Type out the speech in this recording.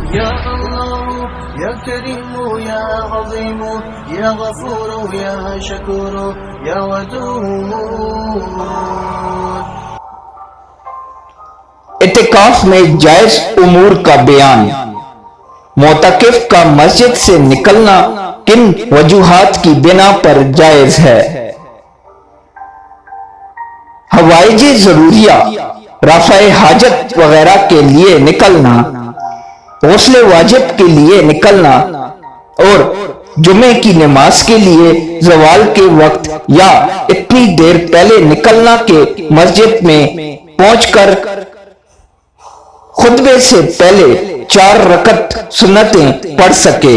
या अल्लाह या करीम या अज़ीम या गफूर या शकूर या वदूद। इत्तिकाफ में जायज उमूर का बयान। मोतकिफ का मस्जिद से निकलना किन वजूहात की बिना पर जायज है? हवाइजे जरूरिया, रफ़ाए हाजत वगैरह के लिए निकलना, गौस्ल वाजिब के लिए निकलना और जुमे की नमाज के लिए ज़वाल के वक्त या इतनी देर पहले निकलना के मस्जिद में पहुंचकर खुतबे से पहले 4 रकत सुन्नतें पढ़ सके।